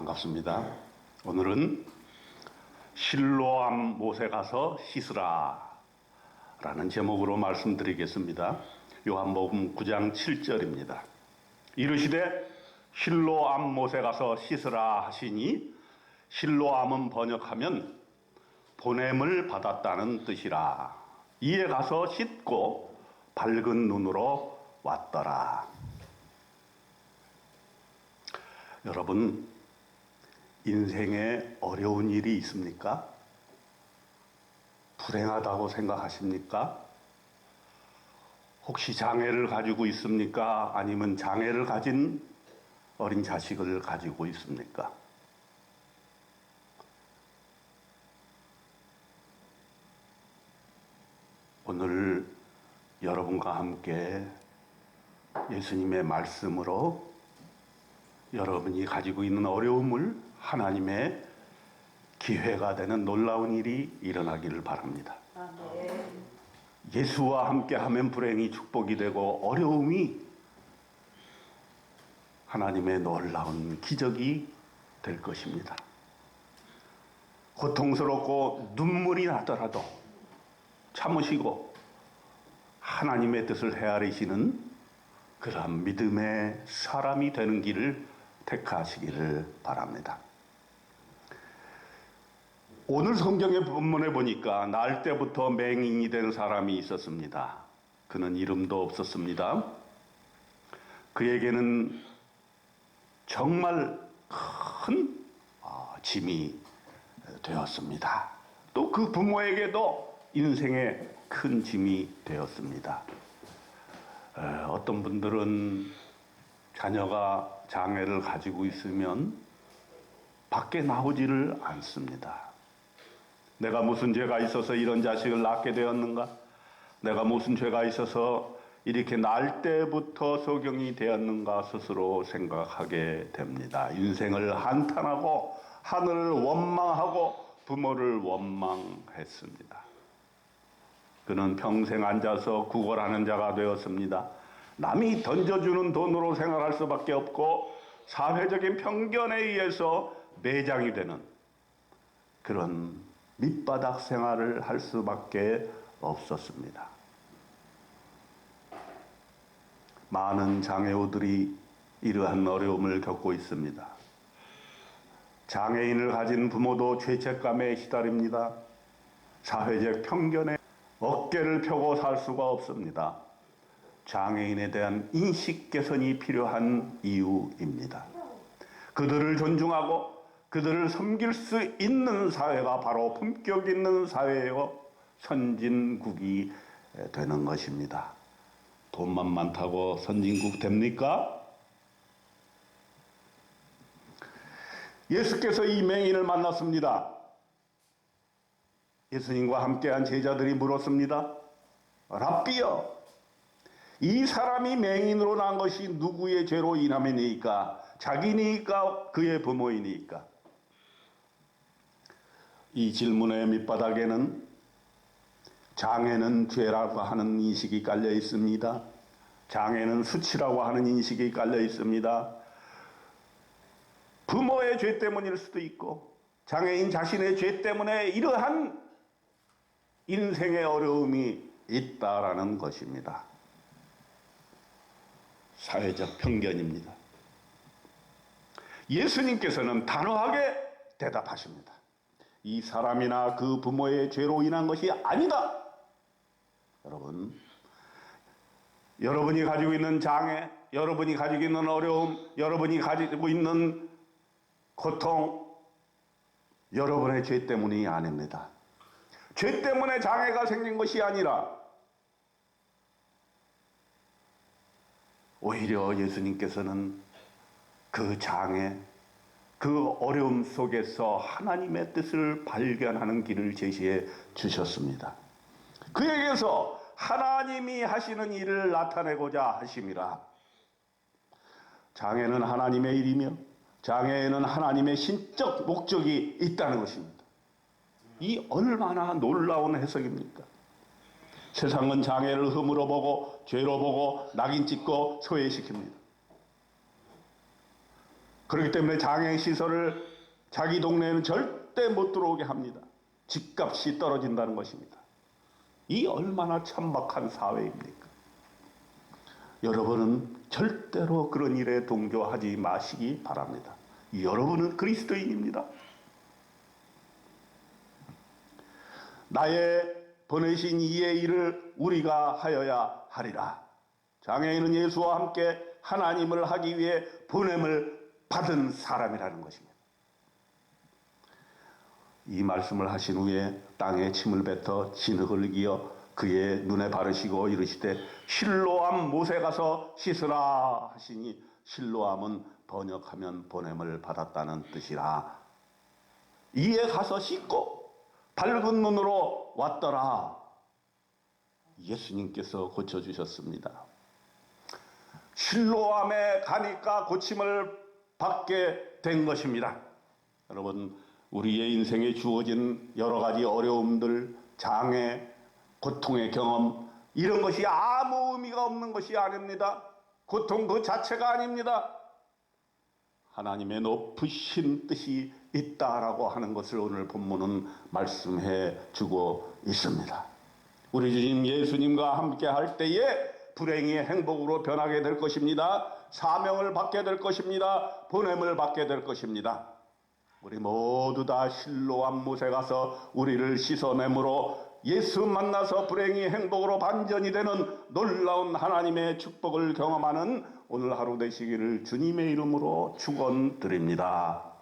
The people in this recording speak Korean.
반갑습니다. 오늘은 실로암 못에 가서 씻으라 라는 제목으로 말씀드리겠습니다. 요한복음 9장 7절입니다. 이르시되 실로암 못에 가서 씻으라 하시니, 실로암은 번역하면 보냄을 받았다는 뜻이라. 이에 가서 씻고 밝은 눈으로 왔더라. 여러분, 인생에 어려운 일이 있습니까? 불행하다고 생각하십니까? 혹시 장애를 가지고 있습니까? 아니면 장애를 가진 어린 자식을 가지고 있습니까? 오늘 여러분과 함께 예수님의 말씀으로 여러분이 가지고 있는 어려움을 하나님의 기회가 되는 놀라운 일이 일어나기를 바랍니다. 예수와 함께하면 불행이 축복이 되고 어려움이 하나님의 놀라운 기적이 될 것입니다. 고통스럽고 눈물이 나더라도 참으시고 하나님의 뜻을 헤아리시는 그러한 믿음의 사람이 되는 길을 택하시기를 바랍니다. 오늘 성경의 본문에 보니까 날 때부터 맹인이 된 사람이 있었습니다. 그는 이름도 없었습니다. 그에게는 정말 큰 짐이 되었습니다. 또 그 부모에게도 인생의 큰 짐이 되었습니다. 어떤 분들은 자녀가 장애를 가지고 있으면 밖에 나오지를 않습니다. 내가 무슨 죄가 있어서 이런 자식을 낳게 되었는가? 내가 무슨 죄가 있어서 이렇게 날 때부터 소경이 되었는가 스스로 생각하게 됩니다. 인생을 한탄하고 하늘을 원망하고 부모를 원망했습니다. 그는 평생 앉아서 구걸하는 자가 되었습니다. 남이 던져주는 돈으로 생활할 수밖에 없고 사회적인 편견에 의해서 매장이 되는 그런 밑바닥 생활을 할 수밖에 없었습니다. 많은 장애우들이 이러한 어려움을 겪고 있습니다. 장애인을 가진 부모도 죄책감에 시달립니다. 사회적 편견에 어깨를 펴고 살 수가 없습니다. 장애인에 대한 인식 개선이 필요한 이유입니다. 그들을 존중하고 그들을 섬길 수 있는 사회가 바로 품격 있는 사회요 선진국이 되는 것입니다. 돈만 많다고 선진국 됩니까? 예수께서 이 맹인을 만났습니다. 예수님과 함께한 제자들이 물었습니다. 랍비여, 이 사람이 맹인으로 난 것이 누구의 죄로 인함이니까? 자기니까 그의 부모이니까? 이 질문의 밑바닥에는 장애는 죄라고 하는 인식이 깔려 있습니다. 장애는 수치라고 하는 인식이 깔려 있습니다. 부모의 죄 때문일 수도 있고 장애인 자신의 죄 때문에 이러한 인생의 어려움이 있다라는 것입니다. 사회적 편견입니다. 예수님께서는 단호하게 대답하십니다. 이 사람이나 그 부모의 죄로 인한 것이 아니다. 여러분, 여러분이 가지고 있는 장애, 여러분이 가지고 있는 어려움, 여러분이 가지고 있는 고통, 여러분의 죄 때문이 아닙니다. 죄 때문에 장애가 생긴 것이 아니라 오히려 예수님께서는 그 장애, 그 어려움 속에서 하나님의 뜻을 발견하는 길을 제시해 주셨습니다. 그에게서 하나님이 하시는 일을 나타내고자 하심이라. 장애는 하나님의 일이며 장애에는 하나님의 신적 목적이 있다는 것입니다. 이 얼마나 놀라운 해석입니까? 세상은 장애를 흠으로 보고 죄로 보고 낙인 찍고 소외시킵니다. 그렇기 때문에 장애인 시설을 자기 동네에는 절대 못 들어오게 합니다. 집값이 떨어진다는 것입니다. 이 얼마나 천박한 사회입니까? 여러분은 절대로 그런 일에 동조하지 마시기 바랍니다. 여러분은 그리스도인입니다. 나의 보내신 이의 일을 우리가 하여야 하리라. 장애인은 예수와 함께 하나님을 하기 위해 보냄을 받은 사람이라는 것입니다. 이 말씀을 하신 후에 땅에 침을 뱉어 진흙을 이어 그의 눈에 바르시고 이르시되 실로암 못에 가서 씻으라 하시니 실로암은 번역하면 보냄을 받았다는 뜻이라. 이에 가서 씻고 밝은 눈으로 왔더라. 예수님께서 고쳐주셨습니다. 실로암에 가니까 고침을 받게 된 것입니다. 여러분, 우리의 인생에 주어진 여러 가지 어려움들, 장애, 고통의 경험, 이런 것이 아무 의미가 없는 것이 아닙니다. 고통 그 자체가 아닙니다. 하나님의 높으신 뜻이 있다라고 하는 것을 오늘 본문은 말씀해 주고 있습니다. 우리 주님 예수님과 함께 할 때에 불행이 행복으로 변하게 될 것입니다. 사명을 받게 될 것입니다. 보냄을 받게 될 것입니다. 우리 모두 다 실로암 못에 가서 우리를 씻어내므로 예수 만나서 불행이 행복으로 반전이 되는 놀라운 하나님의 축복을 경험하는 오늘 하루 되시기를 주님의 이름으로 축원드립니다.